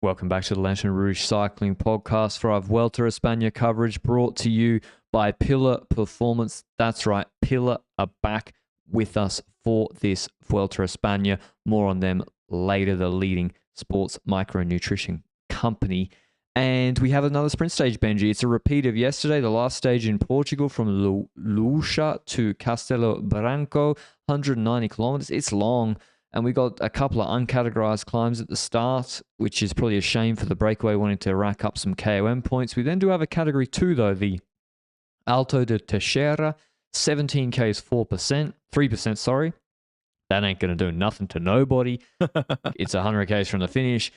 Welcome back to the Lanterne Rouge Cycling Podcast for our Vuelta España coverage brought to you by Pillar Performance. That's right, Pillar are back with us for this Vuelta España. More on them later, the leading sports micronutrition company. And we have another sprint stage, Benji. It's a repeat of yesterday, the last stage in Portugal from Lucha to Castelo Branco, 190 kilometers. It's long. And we got a couple of uncategorized climbs at the start, which is probably a shame for the breakaway wanting to rack up some KOM points. We then do have a category 2, though, the Alto de Teixeira, 17Ks, 3%, sorry. That ain't going to do nothing to nobody. It's 100Ks from the finish.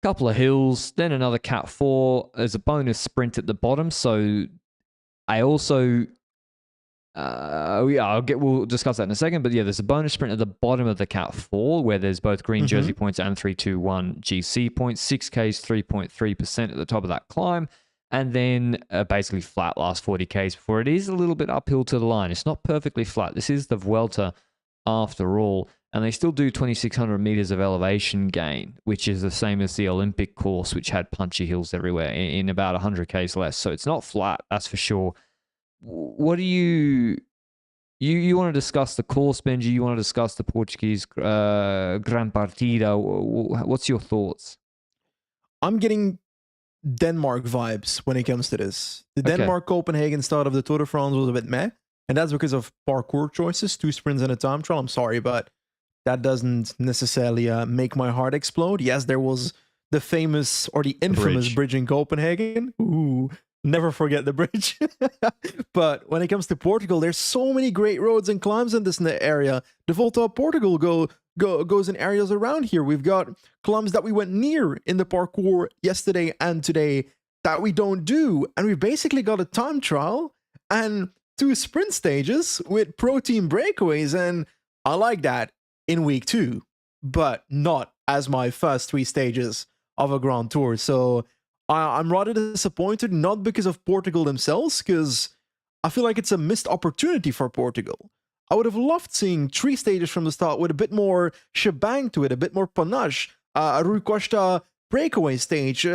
Couple of hills, then another Cat 4. There's a bonus sprint at the bottom, so I also... we'll discuss that in a second, but yeah, there's a bonus sprint at the bottom of the Cat 4 where there's both green jersey points and 321 GC points, 6Ks, 3.3% at the top of that climb, and then basically flat last 40Ks before it is a little bit uphill to the line. It's not perfectly flat. This is the Vuelta after all, and they still do 2,600 meters of elevation gain, which is the same as the Olympic course, which had punchy hills everywhere in about 100Ks less. So it's not flat, that's for sure. What do you want to discuss the course, Benji? You want to discuss the Portuguese Gran Partida? What's your thoughts? I'm getting Denmark vibes when it comes to this. The Denmark-Copenhagen start of the Tour de France was a bit meh, and that's because of parkour choices, 2 sprints and a time trial. I'm sorry, but that doesn't necessarily make my heart explode. Yes, there was the famous or the infamous bridge in Copenhagen. Ooh. Never forget the bridge. But when it comes to Portugal, there's so many great roads and climbs in this area. The Volta of Portugal goes in areas around here. We've got climbs that we went near in the parkour yesterday and today that we don't do. And we basically got a time trial and 2 sprint stages with pro team breakaways. And I like that in week 2, but not as my first 3 stages of a Grand Tour. So I'm rather disappointed, not because of Portugal themselves, because I feel like it's a missed opportunity for Portugal. I would have loved seeing 3 stages from the start with a bit more shebang to it, a bit more panache, a Rui Costa breakaway stage.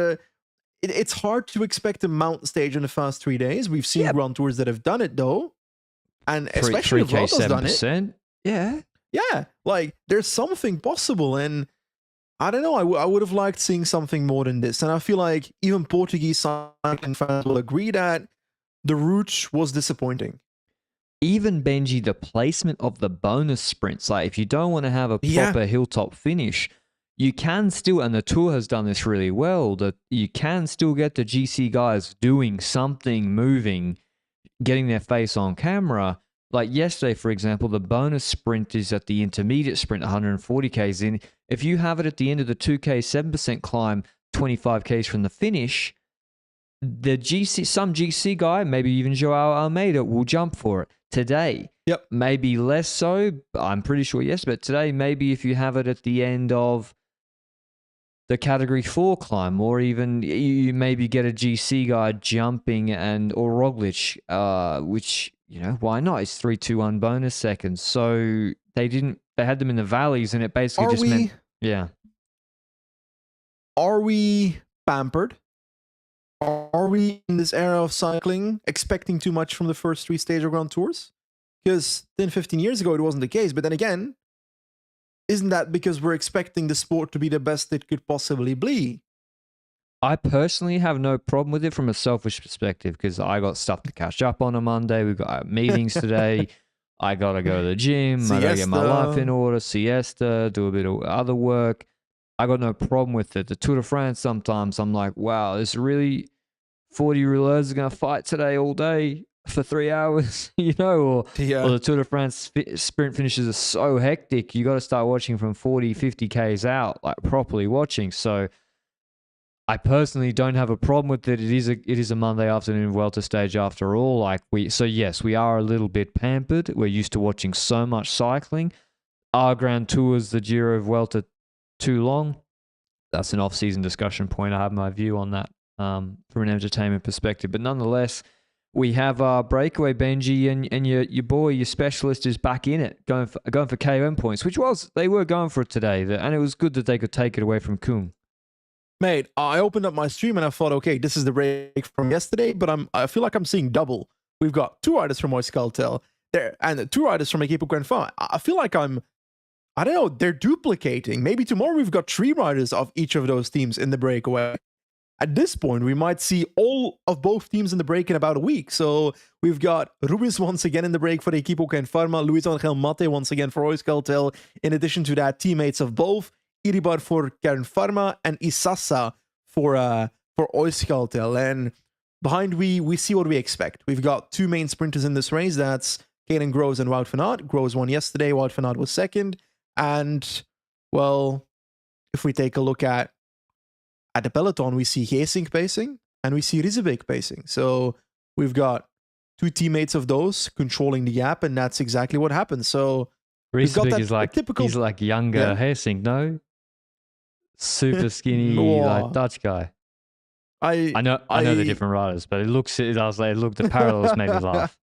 It's hard to expect a mountain stage in the first 3 days. We've seen Grand Tours that have done it, though. And especially if Vuelta's done it. Yeah, like, there's something possible, and I don't know, I would have liked seeing something more than this. And I feel like even Portuguese cycling fans will agree that the Rouge was disappointing. Even, Benji, the placement of the bonus sprints, like if you don't want to have a proper hilltop finish, you can still, and the Tour has done this really well, that you can still get the GC guys doing something, moving, getting their face on camera. Like yesterday, for example, the bonus sprint is at the intermediate sprint, 140Ks in. If you have it at the end of the 2K, 7% climb, 25Ks from the finish, some GC guy, maybe even Joao Almeida, will jump for it. Today, maybe less so, I'm pretty sure yes, but today, maybe if you have it at the end of the category 4 climb, or even you maybe get a GC guy jumping or Roglic, which... You know, why not? It's 3-2-1 bonus seconds. So they had them in the valleys, and it basically meant, yeah. Are we pampered? Are we in this era of cycling expecting too much from the first 3 stage of Grand Tours? Because 10-15 years ago, it wasn't the case. But then again, isn't that because we're expecting the sport to be the best it could possibly be? I personally have no problem with it from a selfish perspective because I got stuff to catch up on Monday. We've got meetings today. I got to go to the gym. I got to get my life in order, siesta, do a bit of other work. I got no problem with it. The Tour de France, sometimes I'm like, wow, this really 40 rouleurs are going to fight today all day for 3 hours, you know, or the Tour de France sprint finishes are so hectic. You got to start watching from 40, 50Ks out, like properly watching. So I personally don't have a problem with it. It is a Monday afternoon Vuelta stage after all. So yes, we are a little bit pampered. We're used to watching so much cycling. Are Grand Tours, the Giro, Vuelta too long? That's an off-season discussion point. I have my view on that from an entertainment perspective. But nonetheless, we have our breakaway Benji and your boy, your specialist, is back in it, going for KOM points, which they were going for it today, and it was good that they could take it away from Kung. Mate, I opened up my stream and I thought, okay, this is the break from yesterday, but I feel like I'm seeing double. We've got 2 riders from Euskaltel there and 2 riders from Equipo Grenfell. I feel like I don't know, they're duplicating. Maybe tomorrow we've got 3 riders of each of those teams in the breakaway. At this point, we might see all of both teams in the break in about a week. So we've got Rubens once again in the break for Equipo Grenfell, Luis Angel Mate once again for Euskaltel. In addition to that, teammates of both Iribar for Kernpharma and Isasa for Euskaltel. And behind we see what we expect. We've got 2 main sprinters in this race. That's Caden Groves and Wout van Aert. Groves won yesterday. Wout van Aert was second. And, well, if we take a look at the peloton, we see Geesink pacing and we see Riesebeek pacing. So we've got 2 teammates of those controlling the gap, and that's exactly what happens. So Riesebeek is like typical, he's like younger Geesink, no? Super skinny, like Dutch guy. I know the different riders, but the parallels made me laugh.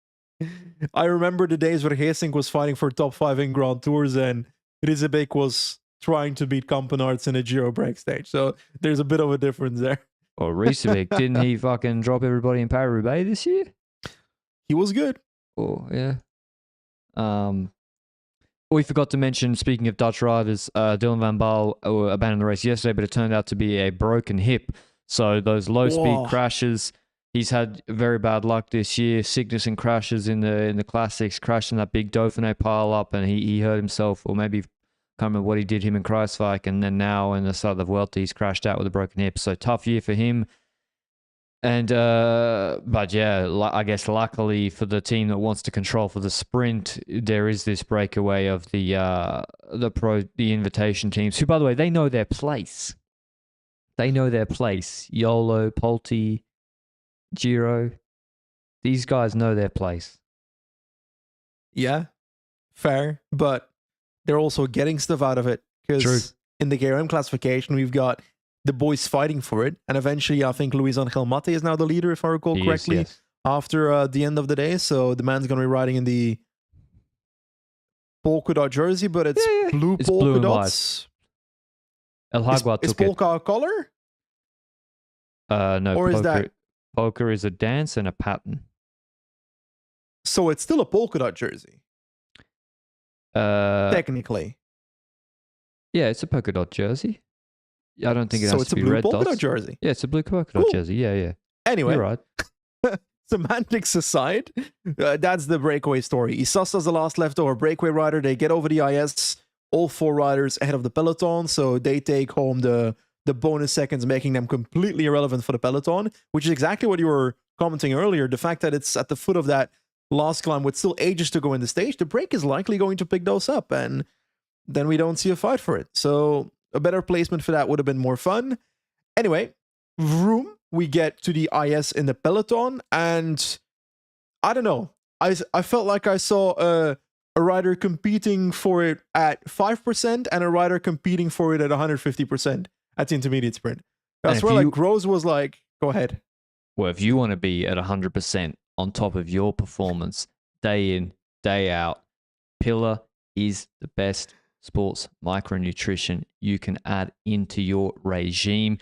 I remember the days where Geesink was fighting for top 5 in Grand Tours and Riesebeek was trying to beat Kampenaerts in a Giro break stage. So there's a bit of a difference there. Well, Riesebeek, didn't he fucking drop everybody in Paris-Roubaix this year? He was good. Oh, yeah. We forgot to mention, speaking of Dutch riders, Dylan van Baal abandoned the race yesterday, but it turned out to be a broken hip. So those low-speed crashes, he's had very bad luck this year. Sickness and crashes in the classics, crashed in that big Dauphiné pile up, and he hurt himself, or maybe can't remember what he did, him in Kruiswijk, and then now in the start of the Vuelta, he's crashed out with a broken hip. So tough year for him. And but yeah, I guess luckily for the team that wants to control for the sprint, there is this breakaway of the invitation teams, who, by the way, they know their place. They know their place. YOLO, Polti, Giro. These guys know their place. Yeah, fair, but they're also getting stuff out of it, because in the KRM classification, we've got the boys fighting for it, and eventually I think Luis Angel Mate is now the leader, if I recall correctly, yes. After the end of the day. So the man's going to be riding in the polka dot jersey, but it's blue polka dots. El Hagua took is polka a color? No, or polka is a dance and a pattern. So it's still a polka dot jersey. Technically. Yeah, it's a polka dot jersey. I don't think it has to be red dots. So it's a blue polka dot jersey? Yeah, it's a blue polka dot jersey. Yeah. Anyway. You're right. Semantics aside, that's the breakaway story. Isasa's the last leftover breakaway rider. They get over the IS, all 4 riders ahead of the peloton, so they take home the bonus seconds, making them completely irrelevant for the peloton, which is exactly what you were commenting earlier. The fact that it's at the foot of that last climb with still ages to go in the stage, the break is likely going to pick those up, and then we don't see a fight for it. So a better placement for that would have been more fun. Anyway, vroom, we get to the IS in the peloton, and I don't know. I felt like I saw a rider competing for it at 5% and a rider competing for it at 150% at the intermediate sprint. That's where Groves was like, go ahead. Well, if you want to be at 100% on top of your performance, day in, day out, Pillar is the best sports micronutrition you can add into your regime.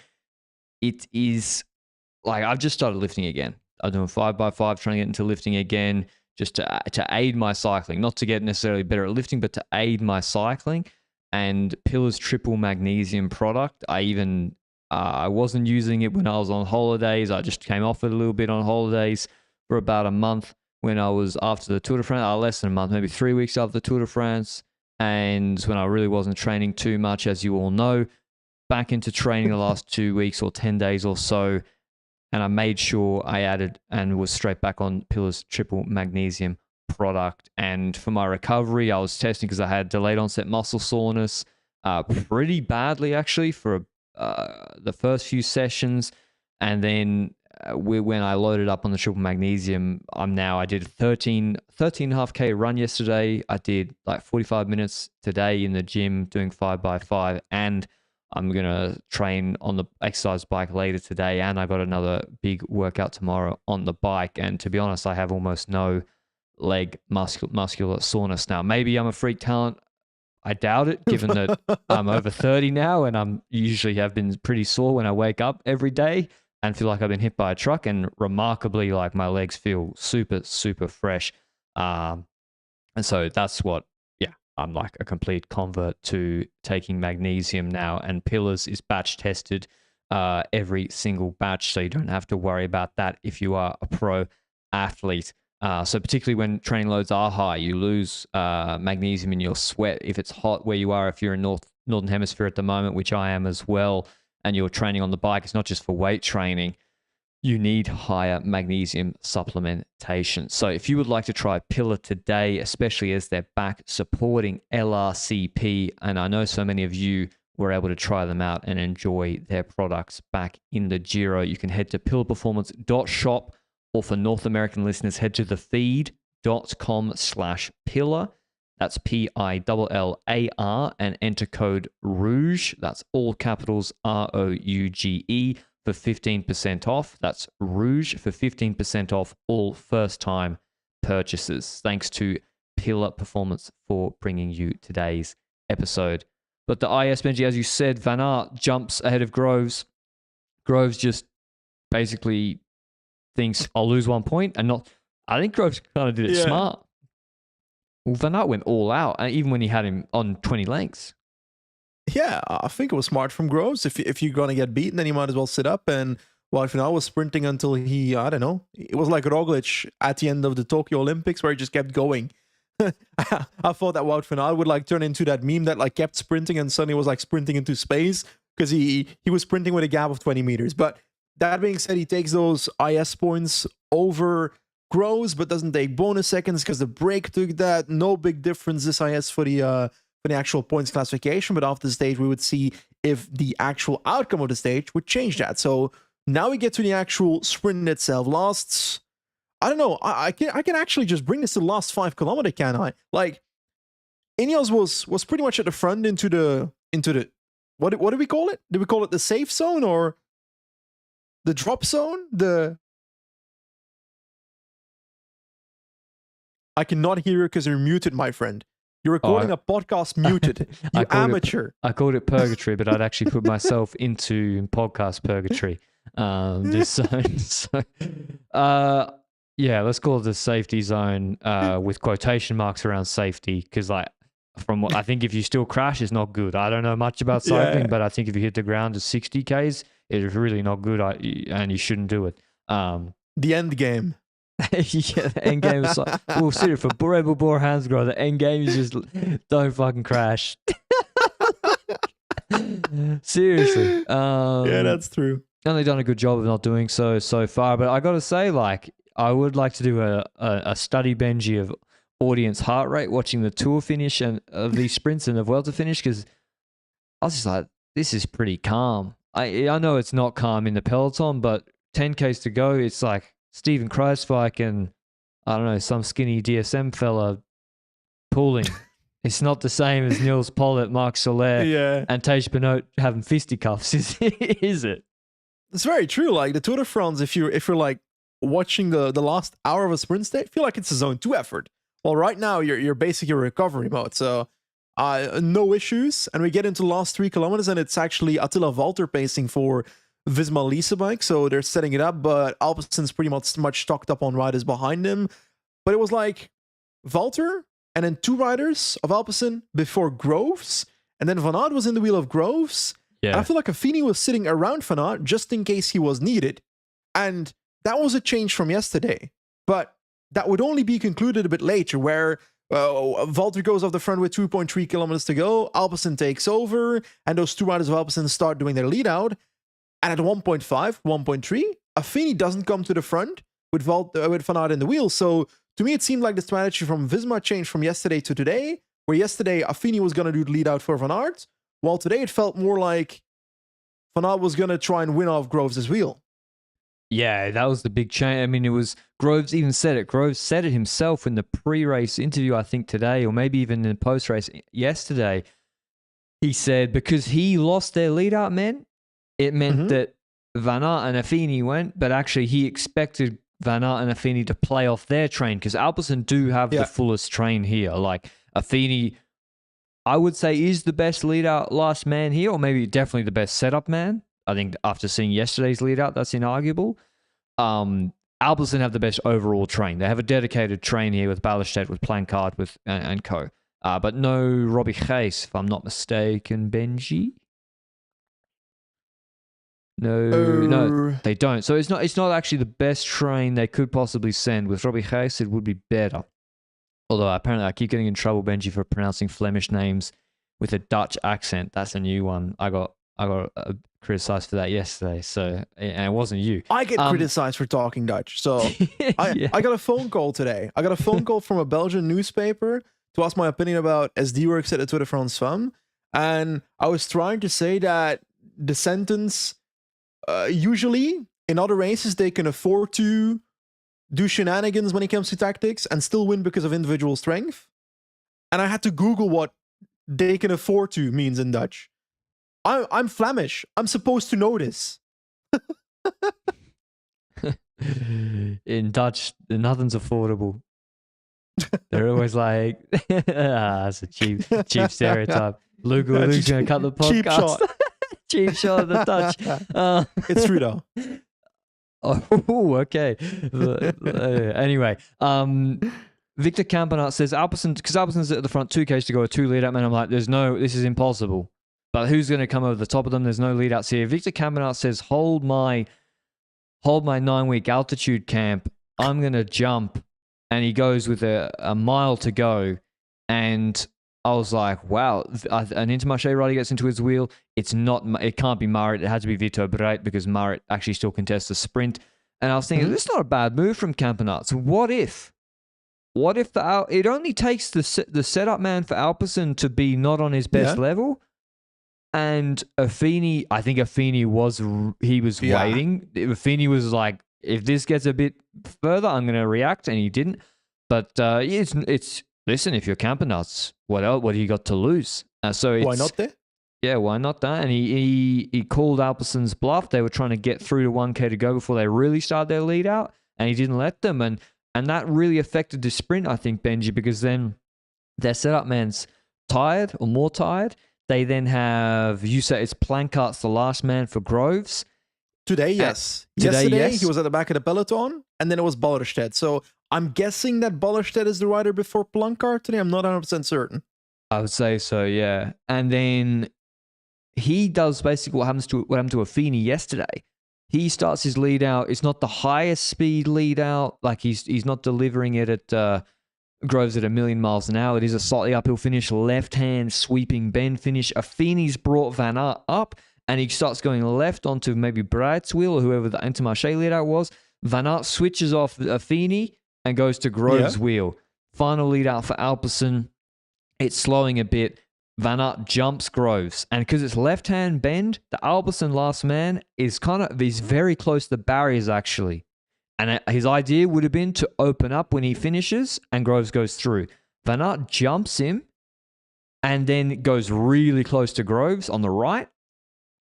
It is like, I've just started lifting again. I'm doing 5x5, trying to get into lifting again, just to aid my cycling, not to get necessarily better at lifting, but to aid my cycling. And Pillar's triple magnesium product, I wasn't using it when I was on holidays. I just came off it a little bit on holidays for about a month when I was after the Tour de France, less than a month, maybe 3 weeks after the Tour de France. And when I really wasn't training too much, as you all know, back into training the last 2 weeks or 10 days or so. And I made sure I added and was straight back on Pillar's triple magnesium product. And for my recovery, I was testing because I had delayed onset muscle soreness pretty badly, actually, for the first few sessions. And then when I loaded up on the triple magnesium, I did 13.5K run yesterday. I did like 45 minutes today in the gym doing 5x5, and I'm going to train on the exercise bike later today, and I got another big workout tomorrow on the bike. And to be honest, I have almost no leg muscular soreness now. Maybe I'm a freak talent. I doubt it, given that I'm over 30 now and I'm usually have been pretty sore when I wake up every day and feel like I've been hit by a truck, and remarkably, like my legs feel super, super fresh. And so that's what, I'm like a complete convert to taking magnesium now, and Pillars is batch tested every single batch, so you don't have to worry about that if you are a pro athlete. So particularly when training loads are high, you lose magnesium in your sweat. If it's hot where you are, if you're in Northern Hemisphere at the moment, which I am as well, and you're training on the bike, it's not just for weight training, you need higher magnesium supplementation. So if you would like to try Pillar today, especially as they're back supporting LRCP, and I know so many of you were able to try them out and enjoy their products back in the Giro, you can head to pillarperformance.shop, or for North American listeners, head to thefeed.com/pillar. That's PILLAR, and enter code ROUGE. That's all capitals ROUGE for 15% off. That's ROUGE for 15% off all first-time purchases. Thanks to Pillar Performance for bringing you today's episode. But the IS, Benji, as you said, Van Aert jumps ahead of Groves. Groves just basically thinks, I'll lose 1 point, and not. I think Groves kind of did it smart. Well, Van Aert went all out, even when he had him on 20 lengths. Yeah, I think it was smart from Groves. If you're going to get beaten, then you might as well sit up. And Wout van Aert was sprinting until he, I don't know, it was like Roglic at the end of the Tokyo Olympics where he just kept going. I thought that Wout van Aert would like turn into that meme that like kept sprinting and suddenly was like sprinting into space, because he was sprinting with a gap of 20 meters. But that being said, he takes those IS points over Groves, but doesn't take bonus seconds because the break took that. No big difference this IS for the actual points classification, but after the stage we would see if the actual outcome of the stage would change that. So now we get to the actual sprint itself. Lasts, I don't know, I can actually just bring this to the last 5 kilometers, can I? Like, Ineos was pretty much at the front into the what do we call it? Do we call it the safe zone or the drop zone? I cannot hear you because you're muted, my friend. You're recording a podcast muted. You amateur. I called it purgatory, but I'd actually put myself into podcast purgatory. This zone. So, let's call it the safety zone with quotation marks around safety, because like from what I think, if you still crash, it's not good. I don't know much about cycling, but I think if you hit the ground at 60 Ks, it's really not good, and you shouldn't do it. The end game. The end game is like, we'll sit it for Rebel Bore Hansgrohe. The end game is just don't fucking crash. Seriously. Yeah, that's true. And they've done a good job of not doing so far. But I got to say, like, I would like to do a study, Benji, of audience heart rate watching the Tour finish and of these sprints and the Vuelta finish, because I was just like, this is pretty calm. I know it's not calm in the peloton, but 10Ks to go, it's like Steven Kruijswijk and, I don't know, some skinny DSM fella pulling. It's not the same as Niels Pollitt, Marc Soler, and Tej Benoot having fisticuffs, is it? It's very true. Like the Tour de France, if you're like watching the last hour of a sprint stage, feel like it's a zone 2 effort. Well, right now you're basically in recovery mode, so no issues. And we get into the last 3 kilometers, and it's actually Attila Valter pacing for Visma Lease bike, so they're setting it up, but Alpesen's pretty much stocked up on riders behind him. But it was like Valter and then 2 riders of Alpecin before Groves, and then Van Aert was in the wheel of Groves. Yeah. I feel like Affini was sitting around Van Aert just in case he was needed. And that was a change from yesterday. But that would only be concluded a bit later, where Valter goes off the front with 2.3 kilometers to go, Alpecin takes over, and those 2 riders of Alpecin start doing their lead out. And at 1.5, 1.3, Affini doesn't come to the front with Van Aert in the wheel. So to me, it seemed like the strategy from Visma changed from yesterday to today, where yesterday Affini was going to do the lead out for Van Aert, while today it felt more like Van Aert was going to try and win off Groves' wheel. Yeah, that was the big change. I mean, it was, Groves even said it. Groves said it himself in the pre-race interview, I think today, or maybe even in the post-race yesterday. He said because he lost their lead out, man, it meant that Van Aert and Affini went, but actually he expected Van Aert and Affini to play off their train, because Alpecin do have the fullest train here. Like Affini I would say is the best lead out last man here, or maybe definitely the best setup man. I think after seeing yesterday's lead out, that's inarguable. Alpecin have the best overall train. They have a dedicated train here with Ballestedt, with Plancard, with and co. But no Robbie Gijs, if I'm not mistaken, Benji. No, they don't. So it's not actually the best train they could possibly send. With Robbie Gijs, it would be better. Although apparently I keep getting in trouble, Benji, for pronouncing Flemish names with a Dutch accent. That's a new one. I got criticized for that yesterday. So, and it wasn't you. I get criticized for talking Dutch. So Yeah. I got a phone call today. I got a phone call from a Belgian newspaper to ask my opinion about SD Works at the Tour de France Femme. And I was trying to say that the sentence, usually in other races, they can afford to do shenanigans when it comes to tactics and still win because of individual strength. And I had to Google what they can afford to means in Dutch. I'm Flemish. I'm supposed to know this. In Dutch, nothing's affordable. They're always like, that's a cheap stereotype. Luke's going to cut the podcast. Cheap shot. Cheap shot of the Dutch. It's true though. Oh, okay. Anyway, Victor Campanart says Alpecin, because Alpecin's at the front, 2Ks to go, a 2 lead out man. I'm like, this is impossible. But who's going to come over the top of them? There's no lead outs here. Victor Campanart says, hold my 9-week altitude camp. I'm going to jump. And he goes with a mile to go. And I was like, wow, an Intermarché rider gets into his wheel. It can't be Marit. It had to be Vito Breit because Marit actually still contests the sprint. And I was thinking, this is not a bad move from Campanart. So what if it only takes the setup man for Alpecin to be not on his best level? And Affini, I think Affini was waiting. Affini was like, if this gets a bit further, I'm going to react, and he didn't. But it's listen, if you're Campanart, what do you got to lose? Why not there? Yeah, why not that? And he called Alpecin's bluff. They were trying to get through to 1K to go before they really started their lead out, and he didn't let them. And that really affected the sprint, I think, Benji, because then their setup man's tired or more tired. They then have, you say it's Plankart's the last man for Groves. Today, yes. Yesterday, he was at the back of the peloton, and then it was Ballerstedt. So I'm guessing that Ballerstedt is the rider before Plancard today. I'm not 100% certain. I would say so, yeah. And then he does basically what happened to Affini yesterday. He starts his lead out. It's not the highest speed lead out. Like he's not delivering it at Groves at 1,000,000 miles an hour. It is a slightly uphill finish, left-hand sweeping bend finish. Affini's brought Van Aert up, and he starts going left onto maybe Breit's wheel or whoever the Intermarché lead out was. Van Aert switches off Affini and goes to Groves' wheel. Final lead out for Alpecin. It's slowing a bit. Van Aert jumps Groves, and because it's left-hand bend, the Alpecin last man is very close to the barriers actually. And his idea would have been to open up when he finishes and Groves goes through. Van Aert jumps him and then goes really close to Groves on the right,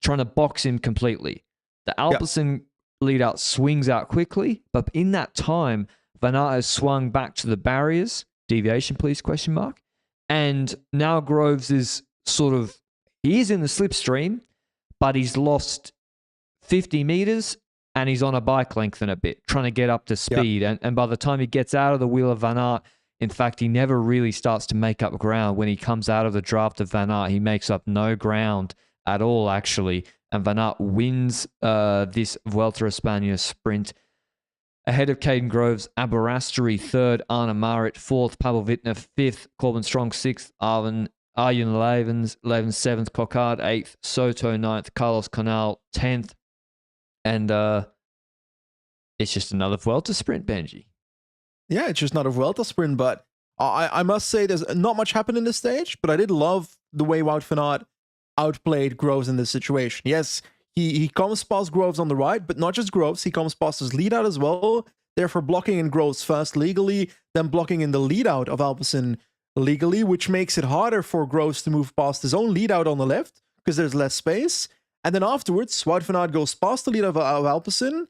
trying to box him completely. The Alpecin lead out swings out quickly, but in that time, Van Aert has swung back to the barriers. Deviation, please, ? And now Groves is he is in the slipstream, but he's lost 50 meters and he's on a bike length and a bit, trying to get up to speed. And by the time he gets out of the wheel of Van Aert, in fact, he never really starts to make up ground. When he comes out of the draft of Van Aert, he makes up no ground at all, actually. And Van Aert wins this Vuelta España sprint ahead of Caden Groves, Aberasturi third, Arne Marit fourth, Pavel Wittner fifth, Corbin Strong sixth, Arjen Levens seventh, Coquard eighth, Soto ninth, Carlos Conal 10th. And it's just another Vuelta sprint, Benji. Yeah, it's just not a Vuelta sprint, but I must say there's not much happened in this stage, but I did love the way Wout van Aert outplayed Groves in this situation. Yes, he comes past Groves on the right, but not just Groves, he comes past his lead out as well, therefore blocking in Groves first legally, then blocking in the lead out of Alpecin legally, which makes it harder for Groves to move past his own lead out on the left, because there's less space. And then afterwards, Wout van Aert goes past the lead of Alpecin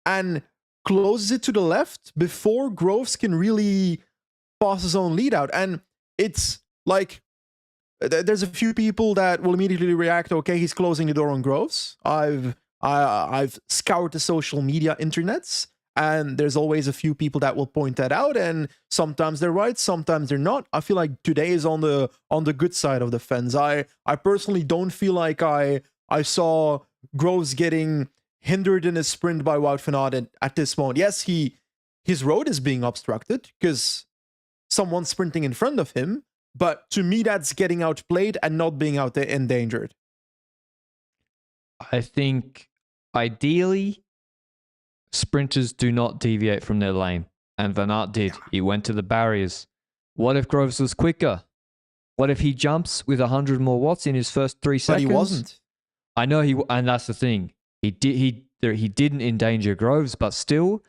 and closes it to the left before Groves can really pass his own lead out. And it's like, there's a few people that will immediately react, okay, he's closing the door on Groves. I've scoured the social media internets, and there's always a few people that will point that out, and sometimes they're right, sometimes they're not. I feel like today is on the good side of the fence. I personally don't feel like I saw Groves getting hindered in his sprint by Wout van Aert at this moment. Yes, his road is being obstructed because someone's sprinting in front of him, but to me, that's getting outplayed and not being out there endangered. I think ideally, sprinters do not deviate from their lane. And Van Aert did. He went to the barriers. What if Groves was quicker? What if he jumps with 100 more watts in his first 3 seconds? But he wasn't. I know and that's the thing. He didn't endanger Groves, but still,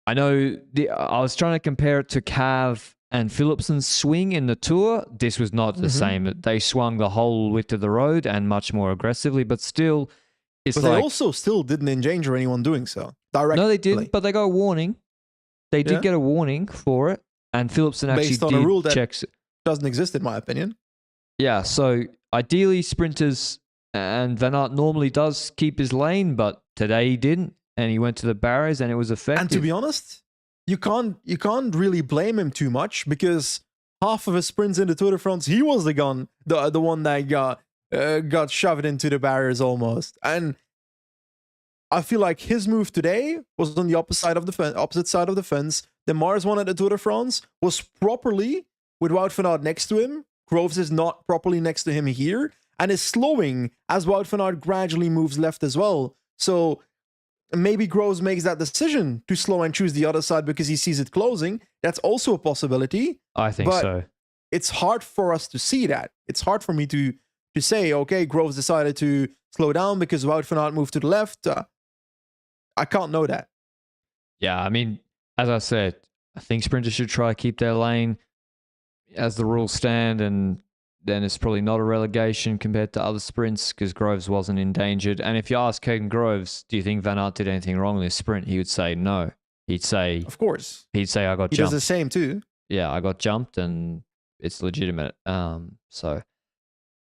I know I was trying to compare it to Cav and Philipsen's swing in the Tour. This was not the same. They swung the whole width of the road and much more aggressively, but still, it's but they also still didn't endanger anyone doing so directly. No, they didn't, but they got a warning. They did get a warning for it, and Philipsen actually based on a rule that doesn't exist, in my opinion. Yeah, so ideally, sprinters and Van Aert normally does keep his lane, but today he didn't, and he went to the barriers, and it was effective. And to be honest, you can't really blame him too much, because half of his sprints in the Tour de France, he was the one that got shoved into the barriers almost. And I feel like his move today was on the opposite side of the fence. The Mars one at the Tour de France was properly with Wout van Aert next to him. Groves is not properly next to him here, and is slowing as Wout van Aert gradually moves left as well. So maybe Groves makes that decision to slow and choose the other side because he sees it closing. That's also a possibility. I think so. It's hard for us to see that. It's hard for me to say, okay, Groves decided to slow down because Wout van Aert moved to the left. I can't know that. Yeah, I mean, as I said, I think sprinters should try to keep their lane as the rules stand, and then it's probably not a relegation compared to other sprints because Groves wasn't endangered. And if you ask Caden Groves, do you think Van Aert did anything wrong in this sprint? He would say no. He'd say, of course. He'd say, I got jumped. He does the same too. Yeah, I got jumped and it's legitimate. So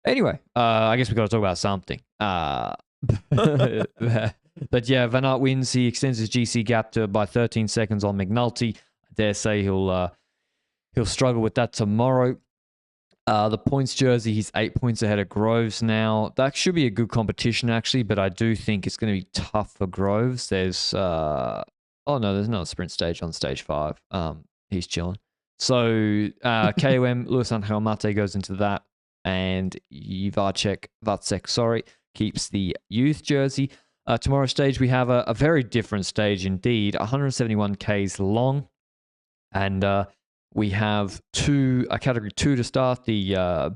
anyway, I guess we got to talk about something. But yeah, Van Aert wins. He extends his GC gap by 13 seconds on McNulty. I dare say he'll struggle with that tomorrow. The points jersey, he's 8 points ahead of Groves now. That should be a good competition, actually, but I do think it's going to be tough for Groves. There's there's not a sprint stage on stage 5. He's chilling. So KOM, Luis Angel Mate goes into that, and Vacek, keeps the youth jersey. Tomorrow's stage, we have a very different stage indeed, 171 Ks long, and we have a category 2 to start, the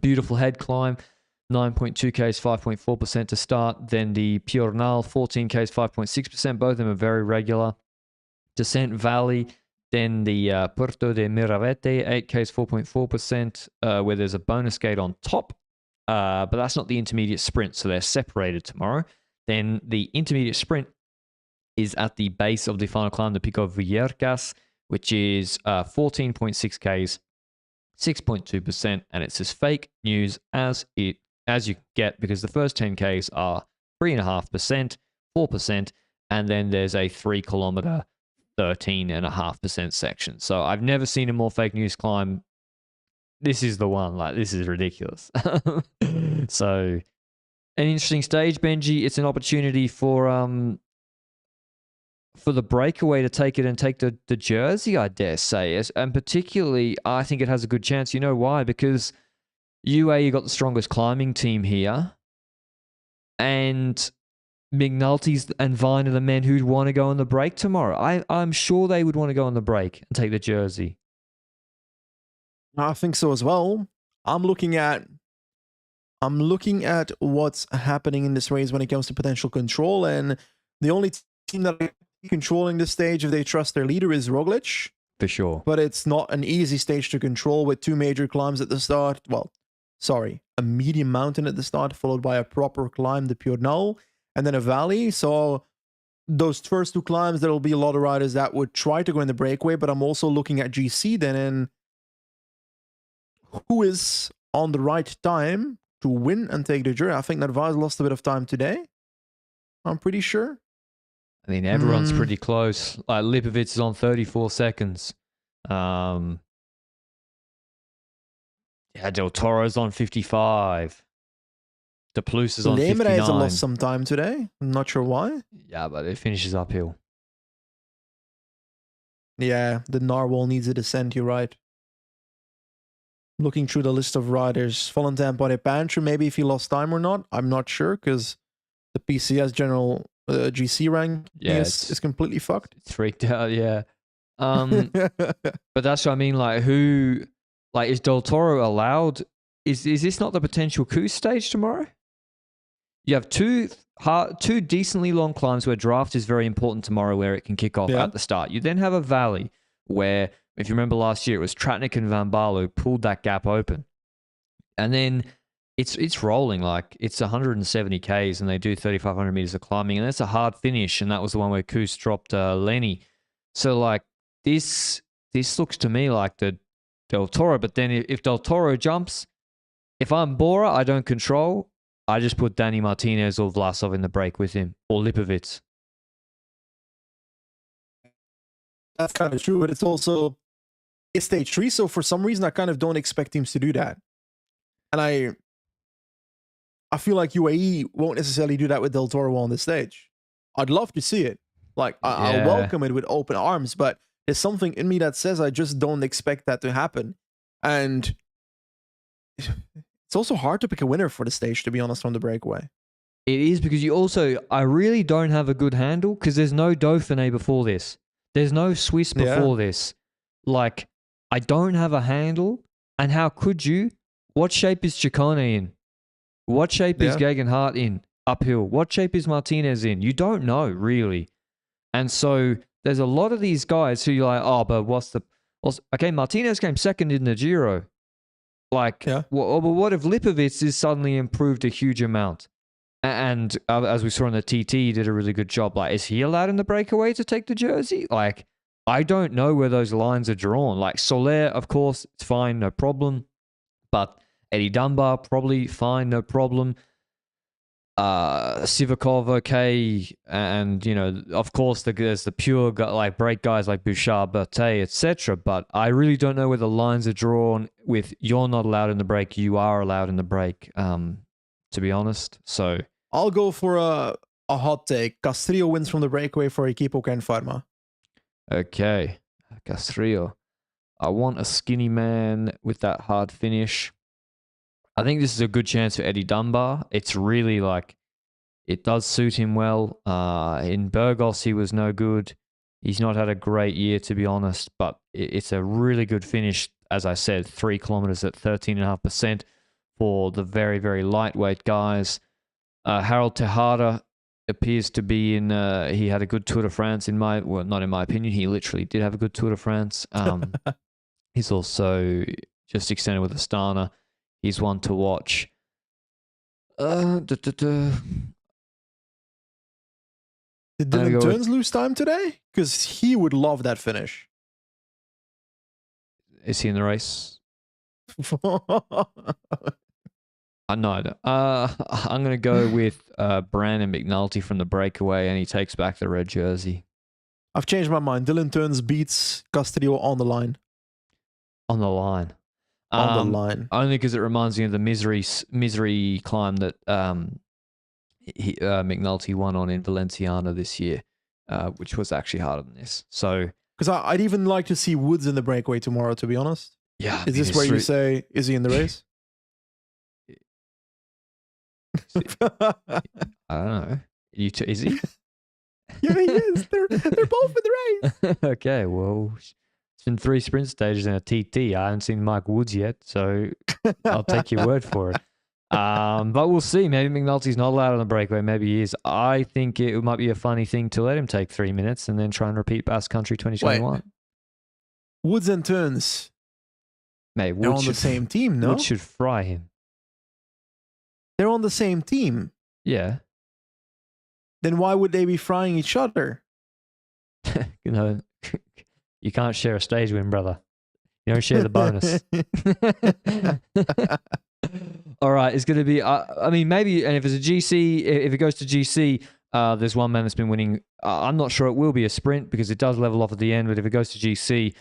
beautiful head climb, 9.2 Ks, 5.4% to start. Then the Piornal, 14 Ks, 5.6%. Both of them are very regular. Descent Valley, then the Puerto de Miravete, 8 Ks, 4.4%, where there's a bonus gate on top. But that's not the intermediate sprint, so they're separated tomorrow. Then the intermediate sprint is at the base of the final climb, the Pico Villercas, which is 14.6 Ks, 6.2%, and it's as fake news as you get, because the first 10 Ks are 3.5%, 4%, and then there's a 3 kilometer 13.5% section. So I've never seen a more fake news climb. This is the one. Like, this is ridiculous. So, an interesting stage, Benji. It's an opportunity for the breakaway to take it and take the jersey, I dare say. And particularly, I think it has a good chance. You know why? Because UAE got the strongest climbing team here, and McNulty's and Vine are the men who'd want to go on the break tomorrow. I'm sure they would want to go on the break and take the jersey. I think so as well. I'm looking at what's happening in this race when it comes to potential control, and the only team that are controlling this stage, if they trust their leader, is Roglic. For sure. But it's not an easy stage to control with 2 major climbs at the start. Well, sorry, a medium mountain at the start, followed by a proper climb, the Piornal, and then a valley. So those first 2 climbs, there will be a lot of riders that would try to go in the breakaway, but I'm also looking at GC then, and who is on the right time to win and take the jury. I think Narvaez lost a bit of time today. I'm pretty sure. I mean, everyone's pretty close. Like Lipovic is on 34 seconds. Yeah, Del Toro's on 55. De Plus is on 59. Leemreize lost some time today. I'm not sure why. Yeah, but it finishes uphill. Yeah, the Narwhal needs a descent, you're right. Looking through the list of riders, Valentin Pantry, maybe if he lost time or not, I'm not sure, because the PCS general GC rank is completely fucked. It's freaked out, yeah. But that's what I mean, like, who, like, is Del Toro allowed? Is this not the potential coup stage tomorrow? You have two decently long climbs where draft is very important tomorrow, where it can kick off at the start. You then have a valley where, if you remember last year, it was Tratnik and Van Barlo pulled that gap open. And then it's rolling, like it's 170 Ks and they do 3,500 meters of climbing. And that's a hard finish. And that was the one where Koos dropped Lenny. So like this looks to me like the Del Toro. But then if Del Toro jumps, if I'm Bora, I don't control. I just put Danny Martinez or Vlasov in the break with him, or Lipovic. That's kind of true, but it's also it's stage 3, so for some reason I kind of don't expect teams to do that. And I feel like UAE won't necessarily do that with Del Toro on the stage. I'd love to see it. Like, I'll welcome it with open arms, but there's something in me that says I just don't expect that to happen. And it's also hard to pick a winner for the stage, to be honest, from the breakaway. It is, because I really don't have a good handle, because there's no Dauphiné before this. There's no Swiss before this. Like, I don't have a handle, and how could you? What shape is Ciccone in? What shape is Gegenhardt in? Uphill. What shape is Martinez in? You don't know, really. And so there's a lot of these guys who you're like, oh, but okay, Martinez came second in the Giro. Like, but what if Lipovic is suddenly improved a huge amount? And as we saw in the TT, he did a really good job. Like, is he allowed in the breakaway to take the jersey? Like, I don't know where those lines are drawn. Like, Soler, of course, it's fine, no problem. But Eddie Dunbar, probably fine, no problem. Sivakov, okay. And, you know, of course, there's the pure, like, break guys like Bouchard, Berthet, etc. But I really don't know where the lines are drawn with you're not allowed in the break, you are allowed in the break, to be honest. So I'll go for a hot take. Castrillo wins from the breakaway for Equipo Ken Pharma. Okay, Castrillo. I want a skinny man with that hard finish. I think this is a good chance for Eddie Dunbar. It's really like, it does suit him well. In Burgos, he was no good. He's not had a great year, to be honest, but it's a really good finish. As I said, 3 kilometers at 13.5% for the very, very lightweight guys. Harold Tejada appears to be in, he had a good Tour de France not in my opinion, he literally did have a good Tour de France. He's also just extended with Astana. He's one to watch. Did Dylan Teuns lose time today? Because he would love that finish. Is he in the race? No. I'm going to go with Brandon McNulty from the breakaway, and he takes back the red jersey. I've changed my mind. Dylan Teuns beats Castrillo on the line. On the line. On the line. Only because it reminds me of the misery climb that McNulty won on in Valenciana this year, which was actually harder than this. So, because I'd even like to see Woods in the breakaway tomorrow, to be honest. Yeah. Is this where you say, is he in the race? I don't know. Is he? Yeah, he is. They're both in the race. Okay, well, it's been 3 sprint stages and a TT. I haven't seen Mike Woods yet, so I'll take your word for it. But we'll see. Maybe McNulty's not allowed on the breakaway. Maybe he is. I think it might be a funny thing to let him take 3 minutes and then try and repeat Basque Country 2021. Wait. Woods and Teuns. Mate, they're on the same team, no? Woods should fry him. They're on the same team. Yeah. Then why would they be frying each other? You know, you can't share a stage win, brother. You don't share the bonus. All right, it's going to be. I mean, maybe, and if it's a GC, if it goes to GC, there's one man that's been winning. I'm not sure it will be a sprint because it does level off at the end. But if it goes to GC,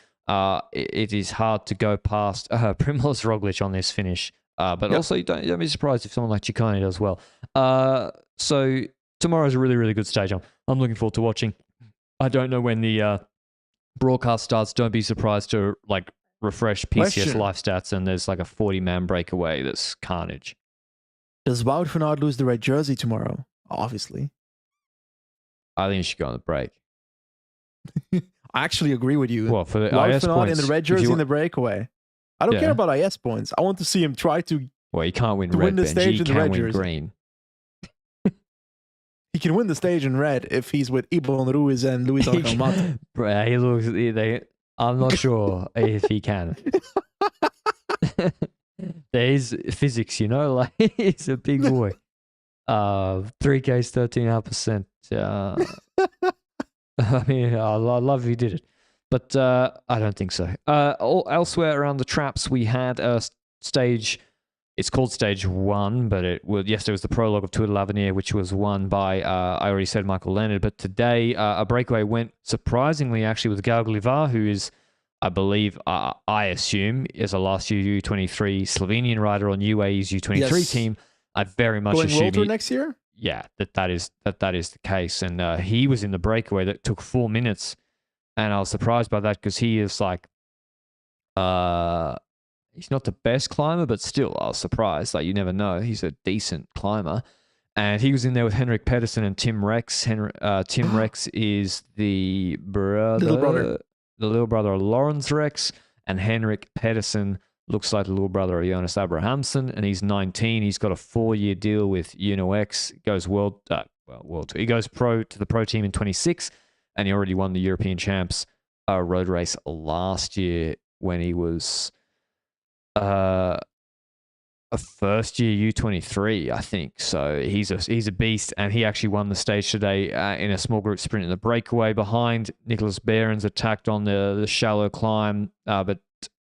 it is hard to go past Primož Roglic on this finish. But also, don't be surprised if someone like Ciccone does well. So tomorrow's a really, really good stage. I'm looking forward to watching. I don't know when the broadcast starts. Don't be surprised to like refresh PCS live stats and there's like a 40-man breakaway that's carnage. Does Wout van Aert lose the red jersey tomorrow? Obviously. I think he should go on the break. I actually agree with you. Well, for the Wout IS van Aert points, in the red jersey in the breakaway. I don't care about IS points. I want to see him try to. Well, he can't win red. The stage in the red win jersey. Green. He can win the stage in red if he's with Ibon Ruiz and Luis Alcalmata. He looks. I'm not sure if he can. There's physics, you know, like he's a big boy. 3K's 13.5%. I mean, I love if he did it, but I don't think so. Elsewhere around the traps, we had a stage. It's called Stage 1, but yesterday was the prologue of Tour de l'Avenir, which was won by, I already said, Michael Leonard. But today, a breakaway went surprisingly actually with Gal Glivar, who is, I believe, I assume, is a last year U23 Slovenian rider on UAE's U23 team. I very much going assume World Tour next year. Yeah, that is the case, and he was in the breakaway that took 4 minutes, and I was surprised by that because he is like, he's not the best climber, but still, I was surprised. Like, you never know. He's a decent climber. And he was in there with Henrik Pedersen and Tim Rex. Tim Rex is the little brother of Lawrence Rex. And Henrik Pedersen looks like the little brother of Jonas Abrahamsen. And he's 19. He's got a 4-year deal with Uno X. Goes world tour. He goes pro to the pro team in 26. And he already won the European Champs road race last year when he was... a first year U23, I think. So he's a beast, and he actually won the stage today in a small group sprint in the breakaway behind Nicholas Behrens, attacked on the shallow climb. But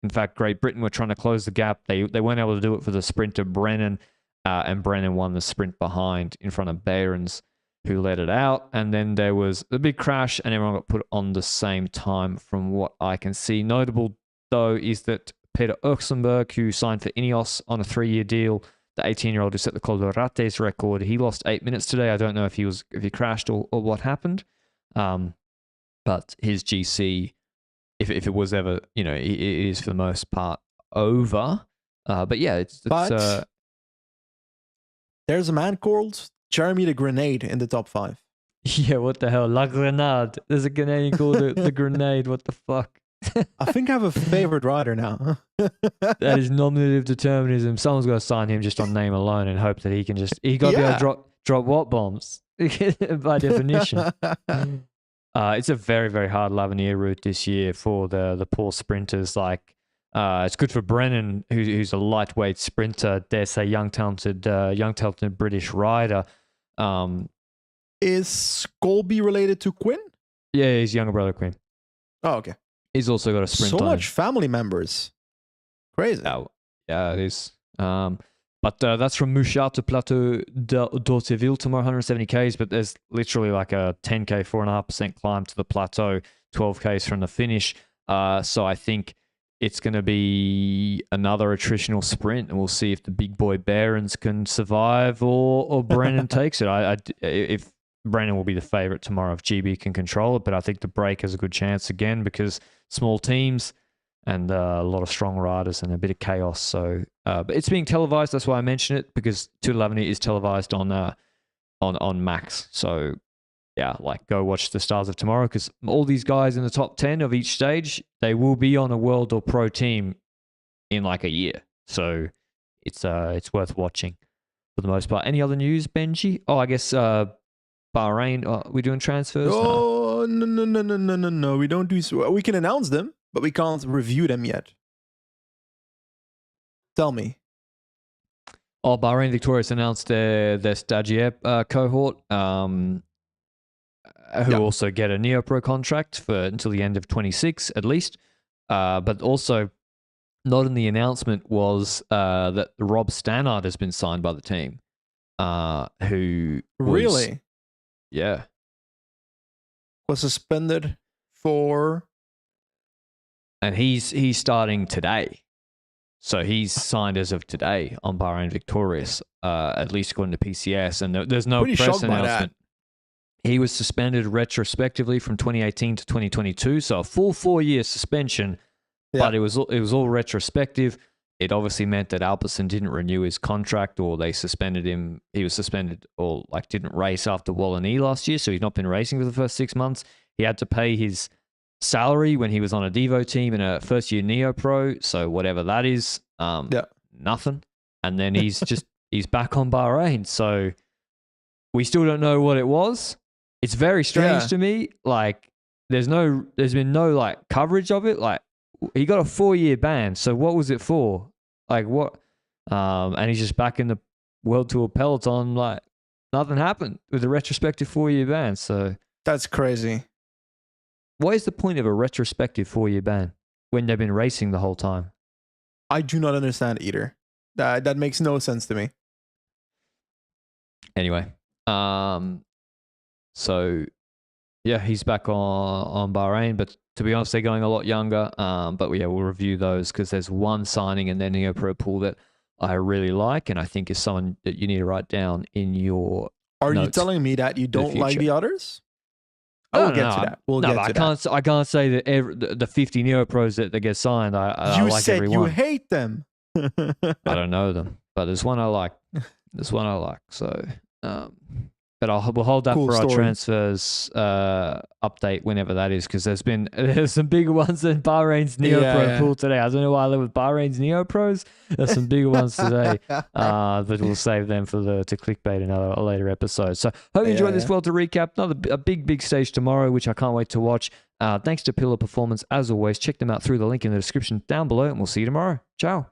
in fact, Great Britain were trying to close the gap. They weren't able to do it for the sprinter Brennan, and Brennan won the sprint behind in front of Behrens, who led it out. And then there was a big crash, and everyone got put on the same time from what I can see. Notable, though, is that Peter Oxenberg, who signed for Ineos on a 3-year deal, the 18-year-old who set the Colorates record, he lost 8 minutes today. I don't know if he crashed or what happened, but his GC, if it was ever, it is for the most part over. But yeah, there's a man called Jeremy the Grenade in the top 5. Yeah, what the hell? La Grenade. There's a Canadian called the Grenade. What the fuck? I think I have a favorite rider now. That is nominative determinism. Someone's got to sign him just on name alone and hope that he can he got to be able to drop what bombs by definition. It's a very, very hard L'Avenir route this year for the poor sprinters. Like, it's good for Brennan, who's a lightweight sprinter, dare say young talented British rider. Is Colby related to Quinn? Yeah, he's younger brother Quinn. Oh, okay. He's also got a sprint so on much family members. Crazy. Yeah, it is. But that's from Mouchard to Plateau d'Hauteville tomorrow, 170 Ks, but there's literally like a 10K, 4.5% climb to the plateau, 12 Ks from the finish. So I think it's going to be another attritional sprint, and we'll see if the big boy Behrens can survive or Brennan takes it. If Brennan will be the favorite tomorrow if GB can control it, but I think the break has a good chance again because small teams and a lot of strong riders and a bit of chaos. So, but it's being televised. That's why I mention it, because Tour de l'Avenir is televised on Max. So, yeah, like go watch the Stars of Tomorrow, because all these guys in the top 10 of each stage, they will be on a world or pro team in like a year. So it's worth watching for the most part. Any other news, Benji? Oh, I guess Bahrain. Are we doing transfers? Oh, no. We don't do so. We can announce them, but we can't review them yet. Tell me. Oh, Bahrain Victorious announced their stagiaire cohort, who also get a Neopro contract for until the end of 26 at least. But also, not in the announcement was that Rob Stannard has been signed by the team. Who really? Yeah. Was suspended for, and he's starting today. So he's signed as of today on Bahrain Victorious, at least according to PCS, and there's no Pretty press shocked by announcement. He was suspended retrospectively from 2018 to 2022, so a full 4-year suspension. Yeah. But it was all retrospective. It obviously meant that Alpecin didn't renew his contract, or they suspended him. He was suspended, or like didn't race after Wallonie last year, so he's not been racing for the first 6 months. He had to pay his salary when he was on a Devo team in a first-year Neo Pro, so whatever that is, nothing. And then he's back on Bahrain, so we still don't know what it was. It's very strange to me. Like, there's been no like coverage of it. Like, he got a 4-year ban, so what was it for? Like, what? And he's just back in the World Tour peloton. Like, nothing happened with a retrospective 4-year ban. So that's crazy. What is the point of a retrospective 4-year ban when they've been racing the whole time? I do not understand either. That makes no sense to me. Anyway, so yeah, he's back on Bahrain, but to be honest, they're going a lot younger. But yeah, we'll review those because there's one signing in their Neo Pro pool that I really like, and I think is someone that you need to write down in your Are notes you telling me that you don't like the others? We'll get to that. I can't say that the 50 Neo Pros that get signed, I like said everyone. You hate them. I don't know them, but there's one I like. So, but we'll hold that for our transfers update whenever that is, because there's some bigger ones than Bahrain's Neo Pro pool today. I don't know why I live with Bahrain's Neo Pros. There's some bigger ones today, but we'll save them to clickbait in a later episode. So hope you enjoyed this Vuelta recap. A big stage tomorrow, which I can't wait to watch. Thanks to Pillar Performance as always. Check them out through the link in the description down below, and we'll see you tomorrow. Ciao.